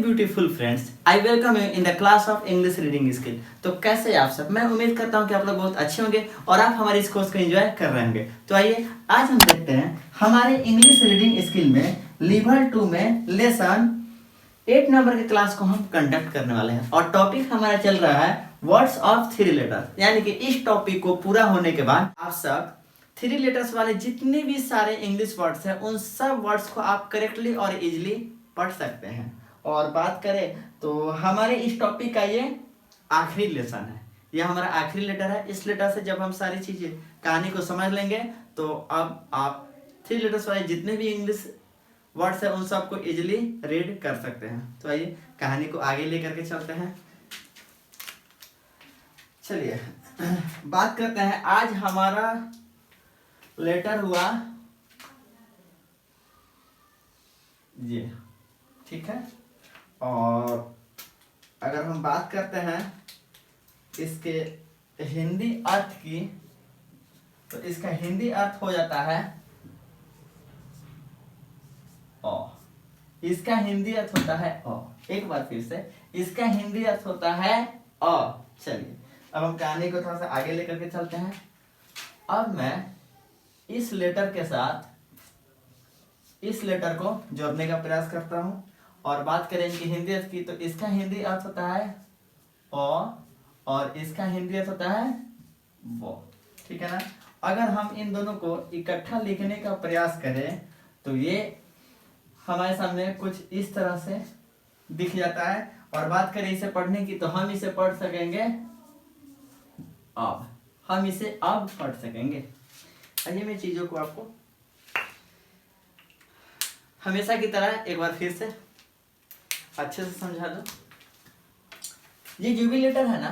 Beautiful friends, I welcome you in the class of English reading skill. तो कैसे हैं आप सब? मैं उम्मीद करता हूं कि आप लोग बहुत अच्छे होंगे और आप हमारे इस कोर्स को एंजॉय कर रहे होंगे। तो आइए आज हम देखते हैं हमारे इंग्लिश रीडिंग स्किल में लेवल 2 में लेसन 8 नंबर की क्लास को हम कंडक्ट करने वाले हैं और टॉपिक हमारा चल रहा है वर्ड्स ऑफ 3 लेटर्स। यानी कि इस टॉपिक को पूरा होने के बाद आप सब 3 लेटर्स वाले जितने भी सारे इंग्लिश वर्ड्स हैं उन सब वर्ड्स को आप करेक्टली और इजीली पढ़ सकते हैं। और बात करें तो हमारे इस टॉपिक का ये आखिरी लेसन है, ये हमारा आखिरी लेटर है। इस लेटर से जब हम सारी चीजें कहानी को समझ लेंगे तो अब आप 3 लेटर्स वाले जितने भी इंग्लिश वर्ड्स है उन सबको इजीली रीड कर सकते हैं। तो आइए कहानी को आगे लेकर के चलते हैं। चलिए बात करते हैं। आज हमारा लेटर हुआ ये, ठीक है। और अगर हम बात करते हैं इसके हिंदी अर्थ की तो इसका हिंदी अर्थ हो जाता है ओ। इसका हिंदी अर्थ होता है ओ। एक बार फिर से, इसका हिंदी अर्थ होता है ओ। चलिए अब हम कहानी को थोड़ा सा आगे लेकर के चलते हैं। अब मैं इस लेटर के साथ इस लेटर को जोड़ने का प्रयास करता हूं और बात करें इनकी हिंदी अर्थ की तो इसका हिंदी अर्थ होता है ओ और इसका हिंदी अर्थ होता है वो, ठीक है ना। अगर हम इन दोनों को इकट्ठा लिखने का प्रयास करें तो ये हमारे सामने कुछ इस तरह से दिख जाता है। और बात करें इसे पढ़ने की तो हम इसे पढ़ सकेंगे अब, हम इसे अब पढ़ सकेंगे। आइए मैं चीजों को आपको हमेशा की तरह एक बार फिर से अच्छे से समझा दो। ये जो भी लेटर है ना,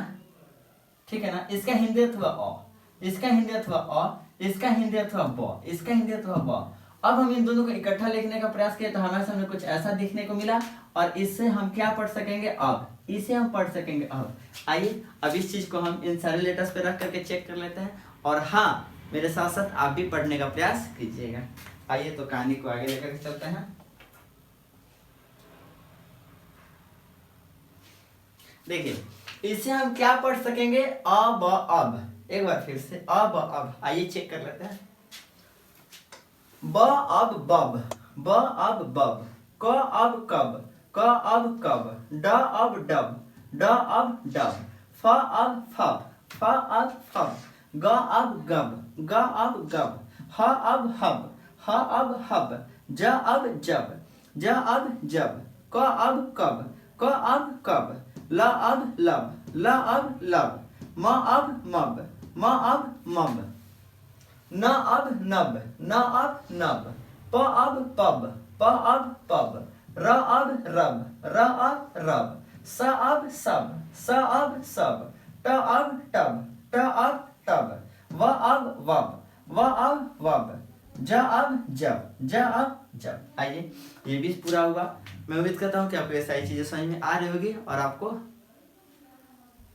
ठीक है ना, इसका हिंदी अर्थ हुआ ओ, इसका हिंदी अर्थ हुआ ओ, इसका हिंदी अर्थ हुआ बो, इसका हिंदी अर्थ हुआ बो। अब हम इन दोनों को इकट्ठा लिखने का प्रयास किए तो हमारे सामने कुछ ऐसा दिखने को मिला और इससे हम क्या पढ़ सकेंगे अब, इसे हम पढ़ सकेंगे अब। आइए अब इस चीज को हम इन सारे लेटर्स पे रख करके चेक कर लेते हैं और हाँ मेरे साथ साथ आप भी पढ़ने का प्रयास कीजिएगा। आइए तो कहानी को आगे लेकर के चलते हैं। देखिए इसे हम क्या पढ़ सकेंगे अब अब। एक बार फिर से अब अब। आइए चेक कर लेते हैं। ब अब बब, ब अब बब, क अब कब, क अब कब, ड अब डब, ड अब डब, फ अब फब, फ अब फब, ग अब गब, ग अब गब, ह अब हब, ह अब हब, ज अब जब, ज अब जब, क अब कब, क अब कब, ल अब लब, ल अब लब, म अब मब, म अब मब, न अब नब, न अब नब, प अब पब, प अब पब, र अब रब, र अब रब, स अब सब, स अब सब, ट अब टब, ट अब टब, व अब वब, व अब वब, ज अब जब, ज अब जब। आइए ये भी पूरा हुआ। मैं उम्मीद करता हूँ कि आपको ये सारी चीजें समझ में आ रही होगी और आपको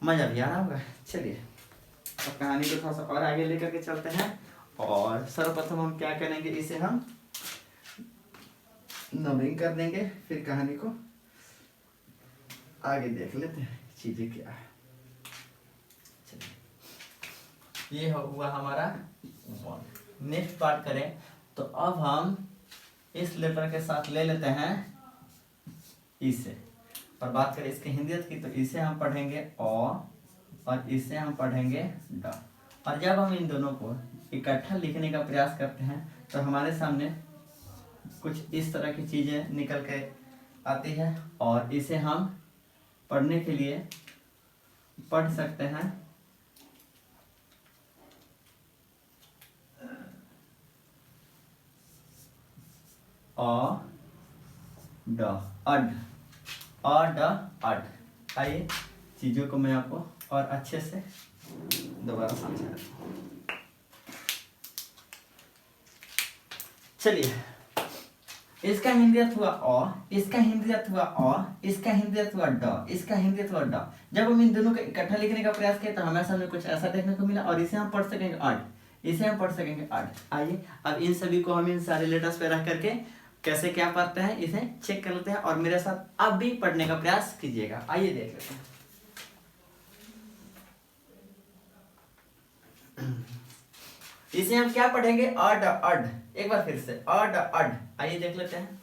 मजा भी आ रहा होगा। चलिए अब कहानी को थोड़ा सा और आगे लेकर के चलते हैं और सर्वप्रथम हम क्या करेंगे, इसे हम नंबरिंग कर देंगे, फिर कहानी को आगे देख लेते हैं चीजें क्या है। चलिए ये हुआ हमारा वन। नेक्स्ट पार्ट करें तो अब हम इस लेटर के साथ ले लेते हैं इसे और बात करें इसके हिंदी अर्थ की तो इसे हम पढ़ेंगे ओ और इसे हम पढ़ेंगे ड। और जब हम इन दोनों को इकट्ठा लिखने का प्रयास करते हैं तो हमारे सामने कुछ इस तरह की चीजें निकल के आती है और इसे हम पढ़ने के लिए पढ़ सकते हैं अ ड, अड, अ ड अड। आइए चीजों को मैं आपको और अच्छे से दोबारा समझा रहा हूं। चलिए इसका हिंदी अर्थ हुआ अ, इसका हिंदी अर्थ हुआ अ, इसका हिंदी अर्थ हुआ ड, इसका हिंदी अर्थ हुआ ड। जब हम इन दोनों को इकट्ठा लिखने का प्रयास किए तो हमारे सामने कुछ ऐसा देखने को मिला और इसे हम पढ़ सकेंगे अड, इसे हम पढ़ सकेंगे अड। आइए अब इन सभी को हम इन सारे लेटर्स पे रख करके कैसे क्या पढ़ते हैं इसे चेक कर लेते हैं और मेरे साथ आप भी पढ़ने का प्रयास कीजिएगा। आइए देख लेते हैं। इसे हम क्या पढ़ेंगे? अड अड। एक बार फिर से अड अड। आइए देख लेते हैं।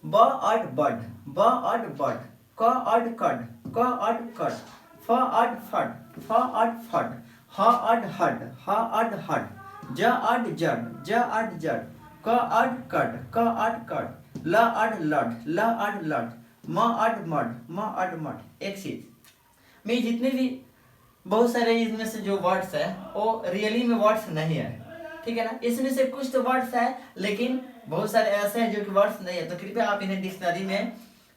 ब अड बड, ब अड बड, क अड कड, क अड कड, फ अड फड, फ अड फड, ह अड हड, ह अड हड, ज अड जड, ज अड जड, क अड कड, क अड कड, ल अड लड, ल अड लड, म अड मड, म अड मड। एक चीज मैं जितने भी बहुत सारे इसमें से जो वर्ड्स है वो रियली में वर्ड्स नहीं है, ठीक है ना। इसमें से कुछ तो वर्ड्स है लेकिन बहुत सारे ऐसे हैं जो कि वर्ड्स नहीं है, तो कृपया आप इन्हें डिक्शनरी में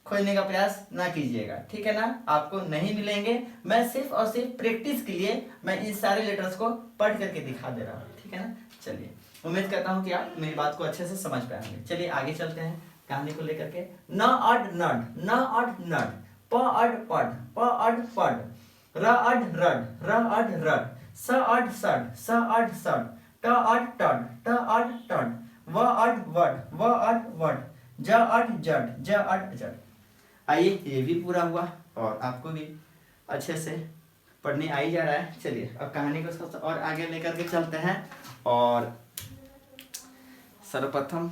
खोजने का प्रयास ना कीजिएगा, ठीक है ना। आपको नहीं मिलेंगे। मैं सिर्फ और सिर्फ प्रैक्टिस के लिए मैं इन सारे लेटर्स को पढ़ करके दिखा दे रहा हूँ, ठीक है ना। चलिए, उम्मीद करता हूँ कि आप मेरी बात को अच्छे से समझ पाएंगे। चलिए आगे चलते हैं कहानी को लेकर के। न अड नड, न अड नड, प अड पड, प अड पड, र अड रड, र अड रड, स अड सड, स अड सड, ट अड टड, ट अड टड, व अड वड, व अड वड, ज अड जड, ज अड जड। आइए, ये भी पूरा हुआ और आपको भी अच्छे से पढ़ने आ ही जा रहा है। चलिए अब कहानी को सबसे और आगे लेकर के चलते हैं और सर्वप्रथम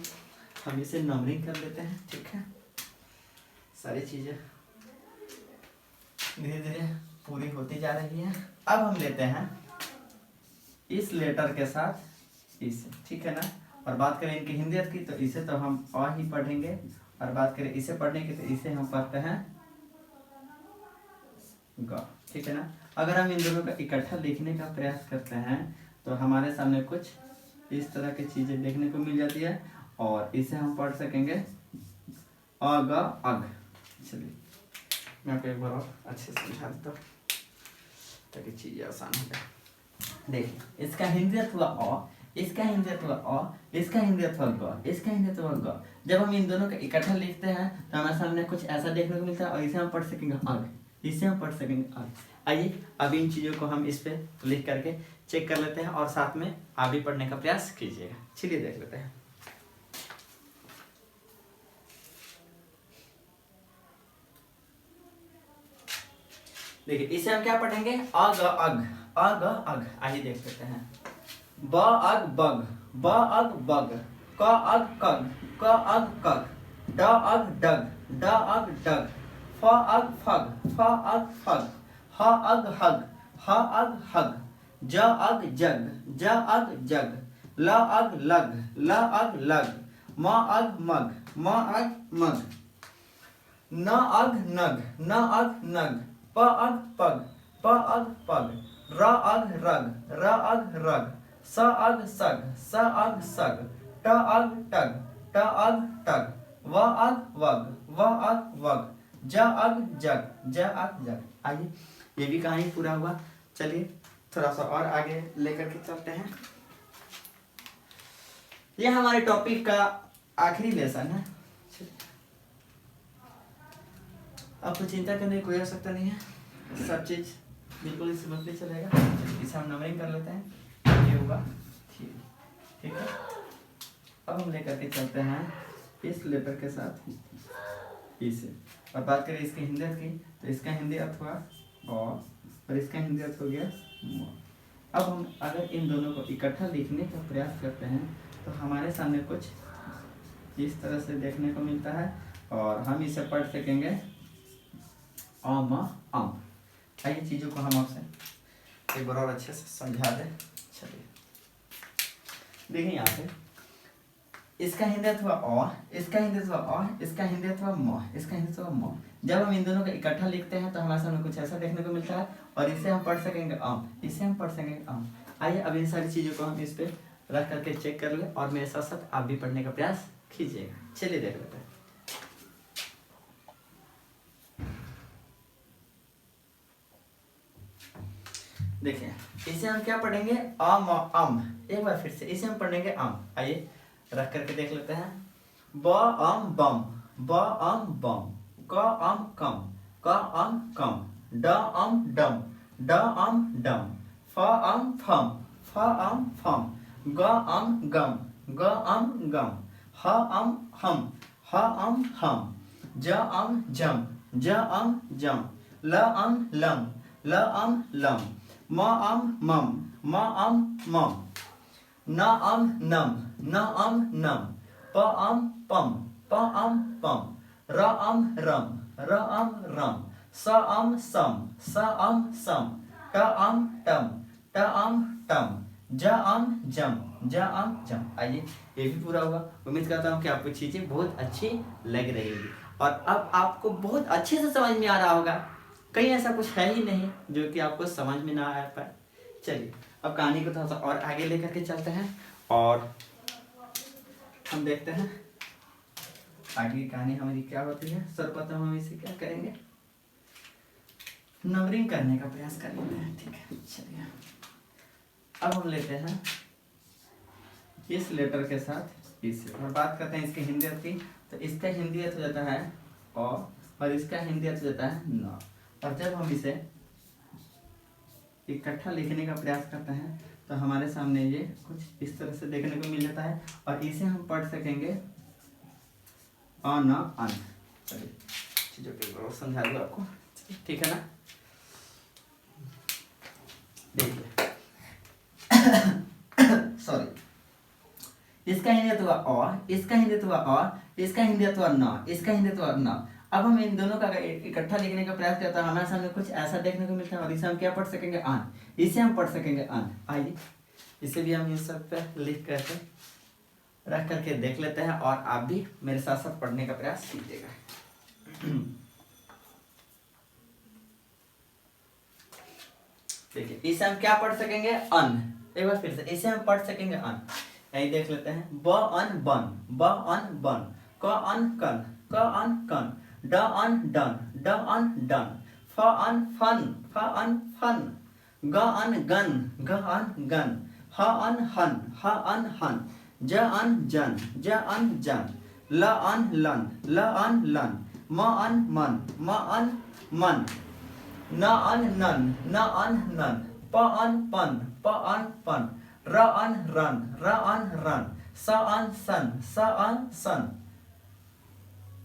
हम इसे नंबरिंग कर लेते हैं, ठीक है। सारी चीजें धीरे धीरे पूरी होती जा रही है। अब हम लेते हैं इस लेटर के साथ इसे, ठीक है ना। और बात करें इनकी हिंदी अर्थ की तो इसे तो हम अ ही पढ़ेंगे, और बात करें इसे पढ़ने की तो इसे हम पढ़ते हैं ग, ठीक है ना। अगर हम इन दोनों का इकट्ठा लिखने का प्रयास करते हैं तो हमारे सामने कुछ इस तरह की चीजें देखने को मिल जाती है और इसे हम पढ़ सकेंगे अ ग अग। चलिए मैं आपको एक बार और अच्छे से समझा देता हूँ ताकि चीजें आसान हो जाए। देखिए, इसका हिंदी अर्थ हुआ अ, इसका हिंदी अर्थ हुआ अ, इसका हिंदी अर्थ हुआ ग, इसका हिंदी अर्थ हुआ ग। जब हम इन दोनों का इकट्ठा लिखते हैं तो हमारे सामने कुछ ऐसा देखने को मिलता है और इसे हम पढ़ सकेंगे अग, इसे हम पढ़ सकेंगे अग। आइए अब इन चीजों को हम इस पे लिख करके चेक कर लेते हैं और साथ में आप भी पढ़ने का प्रयास कीजिएगा। चलिए देख लेते हैं। देखिए, इसे हम क्या पढ़ेंगे? अग अग, अग अग। आइए देख लेते हैं। ब अग बग, ब अग बग, क अग कग, क अग कग, ड अग डग, ड अग डग, फ अग फग, फ अग फग, ह अग हग, ह अग हग, ज अग जग, ज अग जग, ल अग लग, ल अग लग, म अग मग, म अग मग, न अग नग, न अग नग, प अग पग, प अग पग, र अग रग, र अग रग, स अग सग, स अग सग, ट अग टग, ट अग टग, व अग वग, व अग वग, ज अग जग, ज अग जग। आइए, ये भी कहानी पूरा हुआ। चलिए थोड़ा सा और आगे लेकर के चलते हैं। ये हमारे टॉपिक का आखिरी लेसन है। आपको चिंता करने की कोई आवश्यकता नहीं है, सब चीज बिल्कुल स्मूथली चलेगा। इसे हम नंबरिंग कर लेते हैं। ये होगा ठीक है। अब हम लेकर के चलते हैं इस लेटर के साथ इसे, और बात करें इसके हिंदी अर्थ की तो इसका हिंदी अर्थ हुआ और इसका हिंदी अर्थ हो गया म। अब हम अगर इन दोनों को इकट्ठा लिखने का प्रयास करते हैं तो हमारे सामने कुछ इस तरह से देखने को मिलता है और हम इसे पढ़ सकेंगे अम अम। आइए चीज़ों को हम आपसे एक बार और अच्छे से समझा दें। चलिए देखिए, यहाँ पे इसका हिंदी अर्थ हुआ अ, इसका हिंदी अर्थ हुआ अ, इसका हिंदी अर्थ हुआ म, इसका हिंदी अर्थ हुआ म। जब हम इन दोनों का इकट्ठा लिखते हैं तो हमारे सामने कुछ ऐसा देखने को मिलता है और इसे हम पढ़ सकेंगे अम, इसे हम पढ़ सकेंगे अम। आइए अब इन सारी चीज़ों को हम इस पे रख करके चेक कर ले और मेरे साथ साथ आप भी पढ़ने का प्रयास कीजिएगा। चलिए देख लेते हैं। देखिए, इसे हम क्या पढ़ेंगे? अम अम। एक बार फिर से इसे हम पढ़ेंगे अम। आइए रख करके देख लेते हैं। ब अम बम, ब अम बम, क अम कम, क अम कम, ड अम डम, ड अम डम, फ अम फम, फ अम फम, ग अम गम, ग अम गम, ह अम हम, ह अम हम, ज अम जम, ज अम जम, ल अम लम, ल अम लम, म अम मम, म अम मम, न अम नम, न अम नम, प अम पम, प अम पम, र अम रम, र अम रम, स अम सम, स अम सम, ट अम टम, ट अम टम, ज अम जम, ज अम जम। आइए ये भी पूरा हुआ। उम्मीद करता हूँ कि आपको चीजें बहुत अच्छी लग रही होगी और अब आपको बहुत अच्छे से समझ में आ रहा होगा। कहीं ऐसा कुछ है ही नहीं जो कि आपको समझ में ना आ पाए। चलिए अब कहानी को थोड़ा सा और आगे लेकर के चलते हैं और हम देखते हैं आगे की कहानी हमारी क्या होती है। सर्वप्रथम हम इसे क्या करेंगे, नंबरिंग करने का प्रयास कर लेते हैं। ठीक है, चलिए अब हम लेते हैं इस लेटर के साथ इसे और बात करते हैं इसके हिंदी अर्थ की। तो इसका हिंदी अर्थ हो जाता है और इसका हिंदी अर्थ हो जाता है न। और जब हम इसे इकट्ठा लिखने का प्रयास करते हैं तो हमारे सामने ये कुछ इस तरह से देखने को मिल जाता है और इसे हम पढ़ सकेंगे अन अन। चलिए चीजों को समझा दूँ आपको, ठीक है ना। देखिए सॉरी, इसका हिंदी हुआ और, इसका हिंदी हुआ और, इसका हिंदी हुआ न, इसका हिंदी हुआ न। अब हम इन दोनों का इकट्ठा लिखने का प्रयास करते हैं, हमारे सामने कुछ ऐसा देखने को मिलता है और इसे हम क्या पढ़ सकेंगे, अन। इसे हम पढ़ सकेंगे अन। आइए इसे भी हम इस सब पे लिख करके रख करके देख लेते हैं और आप भी मेरे साथ साथ पढ़ने का प्रयास कीजिएगा। देखिए इसे हम क्या पढ़ सकेंगे, अन। एक बार फिर से इसे हम पढ़ सकेंगे अन। यही देख लेते हैं, ब अन बन, ब अन बन, क अन कन, क अन कन, ड अन डन, ड अन डन, फ अन फन, फ अन फन, ग अन गन, ग अन गन, ह अन हन, ह अन हन, ज अन जन, ज अन जन, ल अन लन, ल अन लन, म अन मन, म अन मन, न अन नन, न अन नन, प अन पन, प अन पन, र अन रन, र अन रन, स अन सन, स अन सन,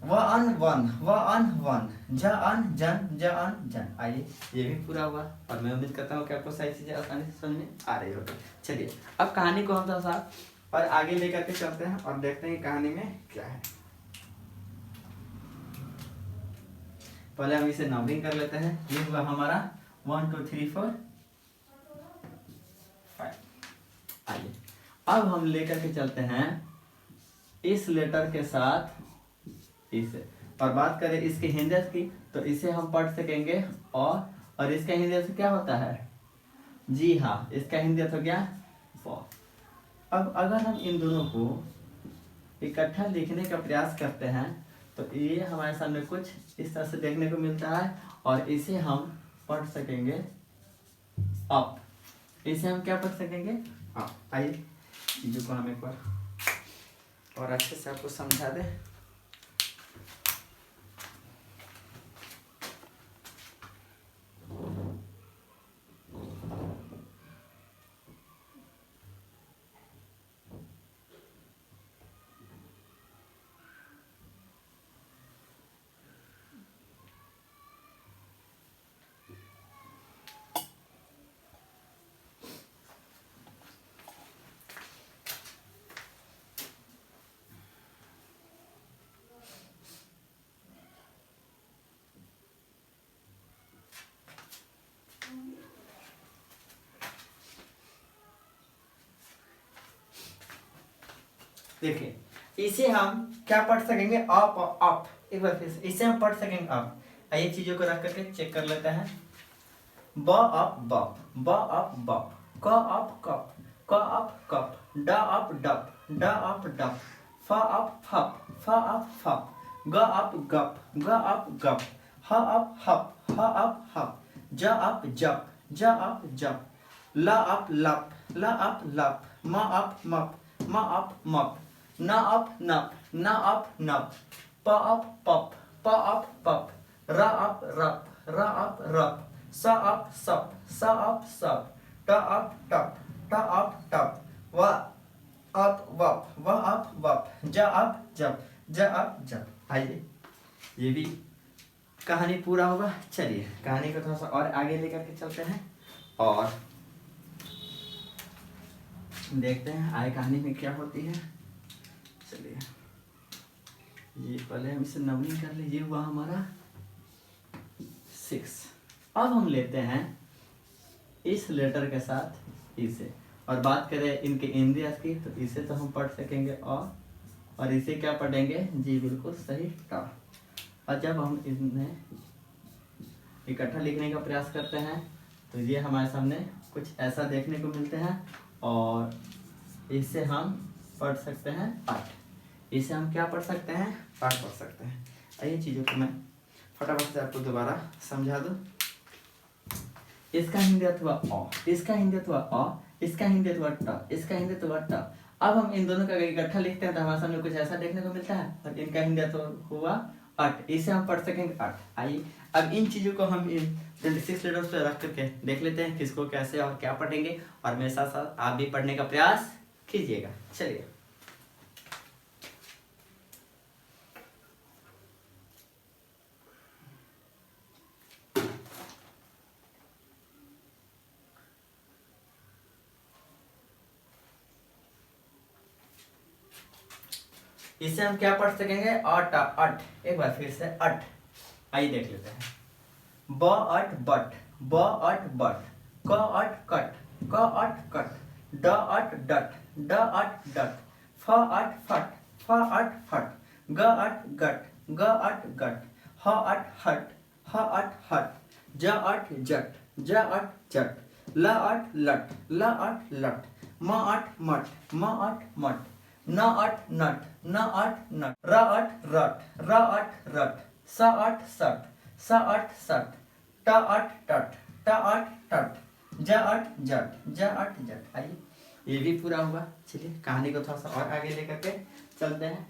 व अन वन, व अन वन, ज अन जन, ज अन जन। आइए ये भी पूरा हुआ और मैं उम्मीद करता हूँ कि आपको सारी चीजें आसानी से समझ में आ रही होगी। चलिए अब कहानी को हम थोड़ा सा और आगे लेकर के चलते हैं और देखते हैं कहानी में क्या है। पहले हम इसे नंबरिंग कर लेते हैं। ये हुआ हमारा 1 2 3 4 5। आइए अब हम लेकर के चलते हैं इस लेटर के साथ इसे और बात करें इसके हिंदी की तो इसे हम पढ़ सकेंगे और इसका हिंदी क्या होता है, जी हाँ, इसका हिंदी अर्थ हो गया व। अब अगर हम इन दोनों को इकट्ठा लिखने का प्रयास करते हैं तो ये हमारे सामने कुछ इस तरह से देखने को मिलता है और इसे हम पढ़ सकेंगे अप। इसे हम क्या पढ़ सकेंगे, अप। आइए चीजों को हम एक बार और अच्छे से आपको समझा दें। देखिए इसे हम क्या पढ़ सकेंगे, अप अप। एक बार फिर से इसे हम पढ़ सकेंगे अप। आइए चीजों को रख करके चेक कर लेते हैं। ब अप बप, ब अप बप, क अप कप, क अप कप, ड अप डप, ड अप डप, फ अप फप, फ अप फप, ग अप गप, ग अप गप, ह अप हप, ह अप हप, ज अप जप, ज अप जप, ल अप लप, ल अप लप, म अप मप, म अप मप, न अप नप, न अप नप, प अप पप, प अप पप, र अप रप, र अप रप, स अप सप, स अप सप, ट अप टप, ट अप टप, व अप वप, व अप वप, ज अप जप, ज अप जप। आइए ये भी कहानी पूरा होगा। चलिए कहानी को थोड़ा सा और आगे लेकर के चलते हैं और देखते हैं आगे कहानी में क्या होती है। चलिए ये पहले हम इसे नंबरिंग कर लीजिए, हुआ हमारा 6। अब हम लेते हैं इस लेटर के साथ इसे, और बात करें इनके इंद्रियास की तो इसे तो हम पढ़ सकेंगे और इसे क्या पढ़ेंगे, जी बिल्कुल सही, टा। और जब हम इन्हें इकट्ठा लिखने का प्रयास करते हैं तो ये हमारे सामने कुछ ऐसा देखने को मिलते हैं और इसे हम पढ़ सकते हैं पाठ। इसे हम क्या पढ़ सकते हैं, पाठ पढ़ सकते हैं। आइए चीज़ों को मैं फटाफट से आपको दोबारा समझा दूँ। इसका हिंदी अथवा अ, इसका हिंदी अथवा अ, इसका हिंदी अथवा ट, इसका हिंदी अथवा ट। अब हम इन दोनों का इकट्ठा लिखते हैं तो हमारे सामने कुछ ऐसा देखने को मिलता है और इनका हिंदी अथवा हुआ अट, इसे हम पढ़ सकेंगे अट। आइए अब इन चीज़ों को हम इन 26 लेटर्स पे रख करके देख लेते हैं किसको कैसे और क्या पढ़ेंगे, और मेरे साथ साथ आप भी पढ़ने का प्रयास कीजिएगा। चलिए इसे हम क्या पढ़ सकेंगे, अट अट। एक बार फिर से अट। आइए देख लेते हैं। ब अट बट, ब अट बट, क अट कट, क अट कट, ड अट डट, ड अट डट, फ अट फट, फ अट फट, ग अट गट, ग अट गट, ह अट हट, ह अट हट, ज अट जट, ज अट जट, ल अट लट, ल अट लट, म अट मट, म अट मट, न अट नट, न अट नट, र अट रट, र अट रट, स अट सट, स अट सट, ट अट टट, ट अट टट, ज अट जट, ज अट जट। आइए ये भी पूरा हुआ। चलिए कहानी को थोड़ा सा और आगे लेकर के चलते हैं।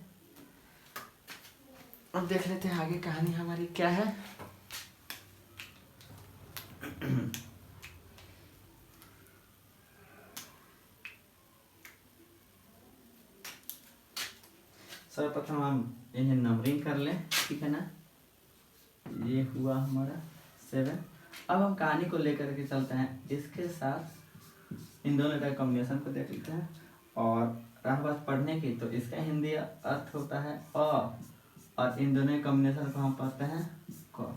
अब देख लेते हैं आगे कहानी हमारी क्या है। सर्वप्रथम हम इन्हें नंबरिंग कर लें, ठीक है ना। ये हुआ हमारा 7। अब हम कहानी को लेकर के चलते हैं, इसके साथ इन दोनों का कॉम्बिनेशन को देख लेते हैं। और रहा बात पढ़ने की तो इसका हिंदी अर्थ होता है अ, और इन दोनों कॉम्बिनेशन को हम पढ़ते हैं क।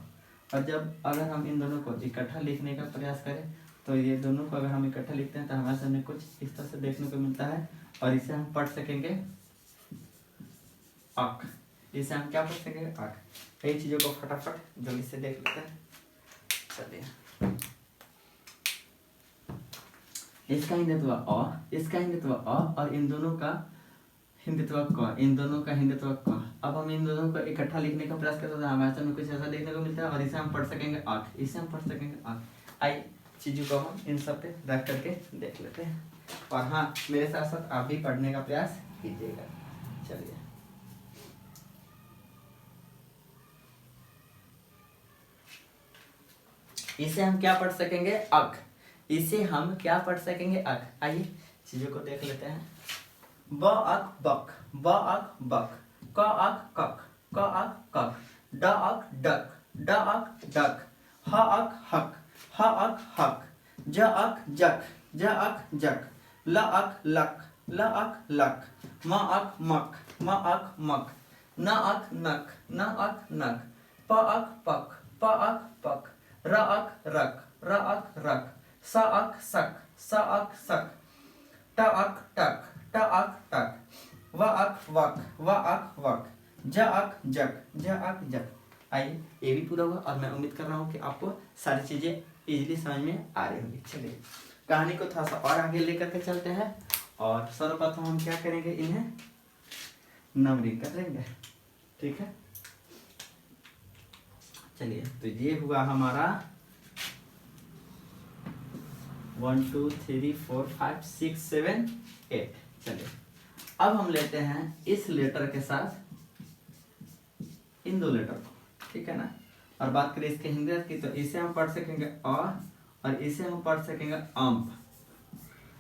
और जब अगर हम इन दोनों को इकट्ठा लिखने का प्रयास करें तो ये दोनों को अगर हम इकट्ठा लिखते हैं तो हमारे सामने कुछ इस तरह से देखने को मिलता है, और इसे हम पढ़ सकेंगे अक। इसे हम क्या पढ़ सकेंगे, अक। कई चीजों को फटाफट जल्दी से देख लेते हैं। चलिए इसका हिंदुत्व अ, इसका हिंदुत्व अ, और इन दोनों का हिंदुत्व क, इन दोनों का हिंदुत्व क। अब हम इन दोनों को इकट्ठा लिखने का प्रयास करते हैं, हमारे सामने कुछ ऐसा देखने को मिलता है, और इसे हम पढ़ सकेंगे अक, इसे हम पढ़ सकेंगे अक। आइए चीजों को हम इन सब पे रख करके देख लेते हैं, और हाँ मेरे साथ साथ आप भी पढ़ने का प्रयास कीजिएगा। चलिए इसे हम क्या पढ़ सकेंगे, अक। इसे हम क्या पढ़ सकेंगे, अक। आइए चीजों को देख लेते हैं। ब अक बक, ब अक बक, क अक कक, क अक कक, ड अक डक, ड अक डक, ह अक हक, ह अक हक, ज अक जक, ज अक जक, ल अक लक, ल अक लक, म अक मक, म अक मक, न अक नक, न अक नक, प अक पक, प अक पक, र अक रक, र अक रक, स अक सक, स अक सक, ट अक टक, ट अक टक, व अक वक, व अक वक, ज अक जक, ज अक जक। आइए ये भी पूरा हुआ, और मैं उम्मीद कर रहा हूँ कि आपको सारी चीजें इजीली समझ में आ रही होंगी। चलिए कहानी को थोड़ा सा और आगे लेकर के चलते हैं, और सर्वप्रथम हम क्या करेंगे, इन्हें नंबरिंग कर लेंगे, ठीक है। चलिए तो ये हुआ हमारा 1 2 3 4 5 6 7 8। चलिए अब हम लेते हैं इस लेटर के साथ इन दो लेटर को, ठीक है ना। और बात करें इसके हिंदी की तो इसे हम पढ़ सकेंगे अ, और इसे हम पढ़ सकेंगे अम्प,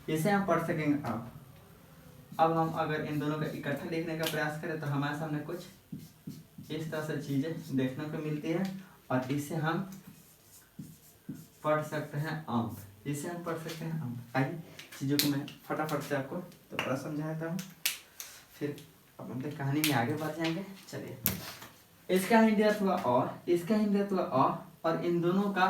इसे हम पढ़ सकेंगे अप, अब हम अगर इन दोनों का इकट्ठा लिखने का प्रयास करें तो हमारे सामने कुछ इस तरह से चीजें देखने को मिलती है और इसे हम पढ़ सकते हैं अंक, इसे हम पढ़ सकते हैं अंक। आइए चीजों को मैं फटाफट से आपको तो बड़ा समझाता हूँ, फिर अपन तो कहानी में आगे बढ़ जाएंगे। चलिए, इसका हिंदी अर्थ हुआ और, इसका हिंदी अर्थ हुआ और इन दोनों का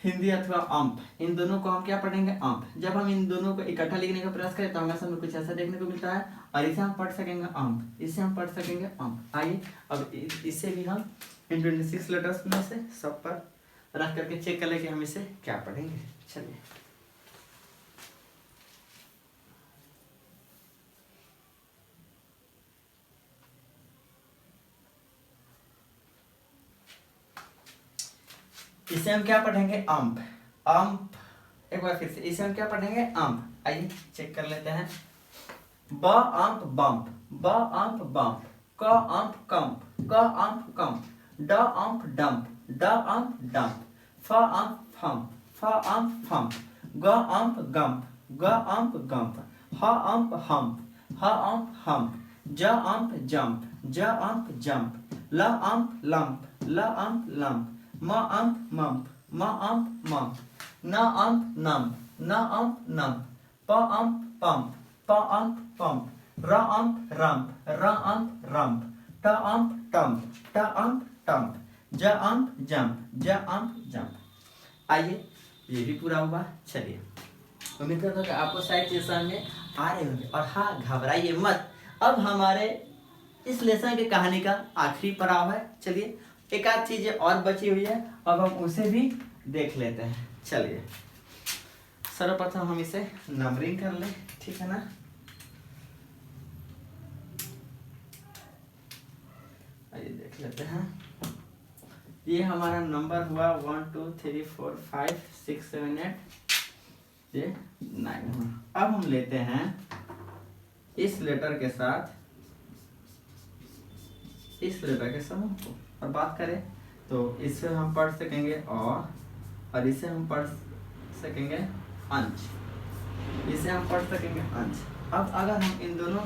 हिंदी अथवा अंप, इन दोनों को हम क्या पढ़ेंगे अंप। जब हम इन दोनों को इकट्ठा लिखने का प्रयास करें तो हमें सामने कुछ ऐसा देखने को मिलता है और इसे हम पढ़ सकेंगे अंप, इसे हम पढ़ सकेंगे अंप। आइए अब इसे भी हम इन 26 लेटर्स में से सब पर रख करके चेक कर ले कि हम इसे क्या पढ़ेंगे। चलिए, इसे हम क्या पढ़ेंगे अंप, अंप। एक बार फिर से इसे हम क्या पढ़ेंगे अंप। आइए चेक कर लेते हैं। ब अंप बम्प, ब अंप बम्प, क अंप कंप, क अंप कंप, ड अंप डंप, ड अंप डंप, फ अंप फम्प, फ अंप फम्प, ग अंप गम्प, ग अंप गम्प, ह अंप हम्प, ह अंप हम्प, ज अंप जंप, ज अंप जंप, ल अंप लंप, ल अंप लंप, म अंप मम्प, म अंप मम्प, न अंप नम्प, न अंप नम्प, प अंप पंप, प अंप पंप, र अंप रंप, र अंप रंप, ट अंप टम्प, ट अंप टम्प, ज अंप जंप, ज अंप जंप। आइए ये भी पूरा हुआ। चलिए, उम्मीद करता हूँ कि आपको शायद चीज समझ में आ रहे होंगे। और हाँ, घबराइए मत, अब हमारे इस लेसन की कहानी का आखिरी पड़ाव है। चलिए, एक आध चीजें और बची हुई है, अब हम उसे भी देख लेते हैं। चलिए, सर्वप्रथम हम इसे नंबरिंग कर लें, ठीक है ना। आइए देख लेते हैं। ये हमारा नंबर हुआ 1 2 3 4 5 6 7 8, ये 9 हुआ। अब हम लेते हैं इस लेटर के साथ इस लेटर के समूह को और बात करें तो इससे हम पढ़ सकेंगे और इसे हम पढ़ सकेंगे अंश, इसे हम पढ़ सकेंगे अंश। अब अगर हम इन दोनों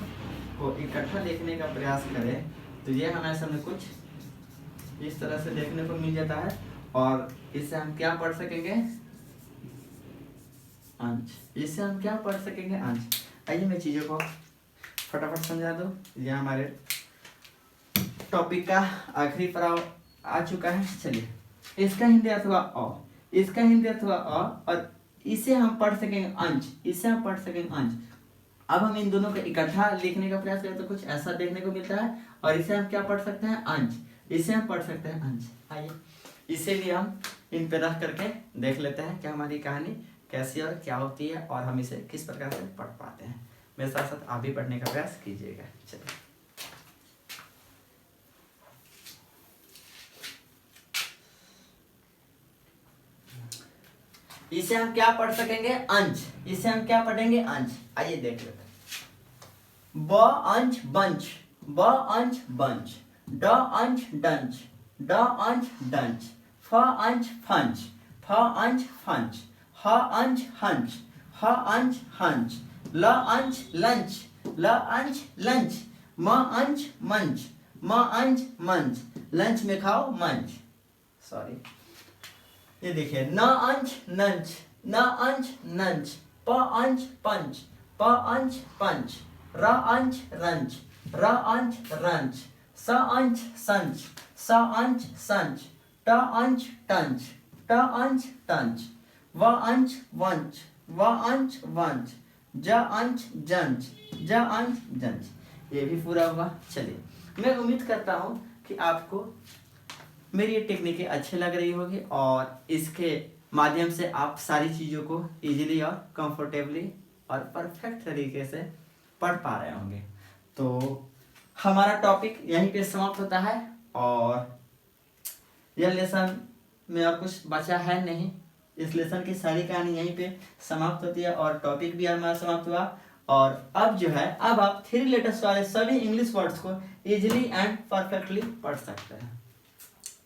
को इकट्ठा लिखने का प्रयास करें तो ये हमारे सामने कुछ इस तरह से देखने को मिल जाता है और इससे हम क्या पढ़ सकेंगे अंश, इससे हम क्या पढ़ सकेंगे अंश। आइए मैं चीजों को फटाफट समझा दूं। ये हमारे टॉपिक का आखिरी पड़ाव आ चुका है। चलिए, इसका हिंदी अथवा अ, इसका हिंदी अथवा अ और इसे हम पढ़ सकेंगे अंश, इसे हम पढ़ सकेंगे अंश। अब हम इन दोनों को इकट्ठा लिखने का प्रयास करें तो कुछ ऐसा देखने को मिलता है और इसे हम क्या पढ़ सकते हैं अंश, इसे हम पढ़ सकते हैं अंश। आइए इसे भी हम इन पे रख करके देख लेते हैं कि हमारी कहानी कैसी और क्या होती है और हम इसे किस प्रकार से पढ़ पाते हैं। मेरे साथ साथ आप भी पढ़ने का प्रयास कीजिएगा। चलिए, इसे हम क्या पढ़ सकेंगे अंश, इसे हम क्या पढ़ेंगे अंश। आइए देख लेते हैं। ब अंश बंच, ब अंश बंच, ड अंश डंच, ड अंश डंच, फ अंश फंच, फ अंश फंच, ह अंश हंच, ह अंश हंच, ल अंश लंच, ल अंश लंच, म अंश मंच, म अंश मंच, लंच में खाओ मंच। सॉरी, ये देखिए, न अंश नंच, न अंश नंच, प अंश पंच, प अंश पंच, र अंश रंच, र अंश रंच, स अंश संच, स अंश संच, ट अंश टंच, ट अंश टंच, व अंश वंच, व अंश वंच, ज अंश जंच, ज अंश जंच। ये भी पूरा हुआ। चलिए, मैं उम्मीद करता हूँ कि आपको मेरी ये टेक्निकें अच्छी लग रही होगी और इसके माध्यम से आप सारी चीज़ों को इजीली और कंफर्टेबली और परफेक्ट तरीके से पढ़ पा रहे होंगे। तो हमारा टॉपिक यहीं पे समाप्त होता है और यह लेसन में और कुछ बचा है नहीं। इस लेसन की सारी कहानी यहीं पे समाप्त होती है और टॉपिक भी हमारा समाप्त हुआ। और अब जो है, अब आप 3 लेटर्स वाले सभी इंग्लिश वर्ड्स को इजीली एंड परफेक्टली पढ़ सकते हैं,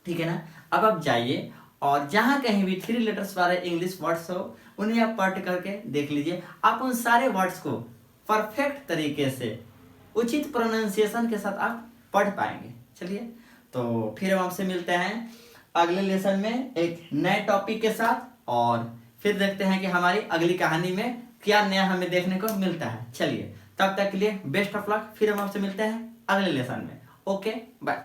ठीक है ना। अब आप जाइए और जहां कहीं भी 3 लेटर्स वाले इंग्लिश वर्ड्स हो उन्हें आप पढ़ करके देख लीजिए। आप उन सारे वर्ड्स को परफेक्ट तरीके से उचित प्रोनाउंसिएशन के साथ आप पढ़ पाएंगे। चलिए, तो फिर हम आपसे मिलते हैं अगले लेसन में एक नए टॉपिक के साथ, और फिर देखते हैं कि हमारी अगली कहानी में क्या नया हमें देखने को मिलता है। चलिए, तब तक के लिए बेस्ट ऑफ लक। फिर हम आपसे मिलते हैं अगले लेसन में। Okay, bye.